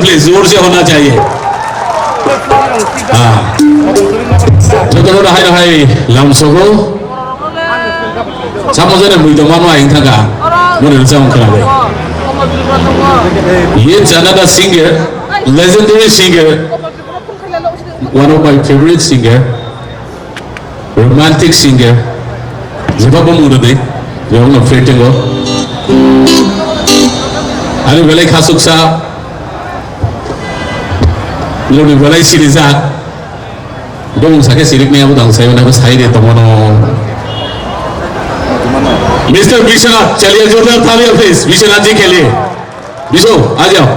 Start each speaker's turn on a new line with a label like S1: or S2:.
S1: Please जोर से होना चाहिए। हाँ जो रहाय रहाय लामसोगो सामोजने मुइदो मानो आइन थाका मुने रचाम खराबे। ये another singer, legendary singer, one of my favorite singer, romantic singer. Zimbabwe muda deh, jangan ngeflirting lo. Ani belai khasuk sa. Lalu balai sirizat, dong sakit sirik ni aku dong saya nak saya dia temono. Mr. Vishana, चलिए जोरदार तालियां please Vishwanath ji के लिए। विशो आ जाओ।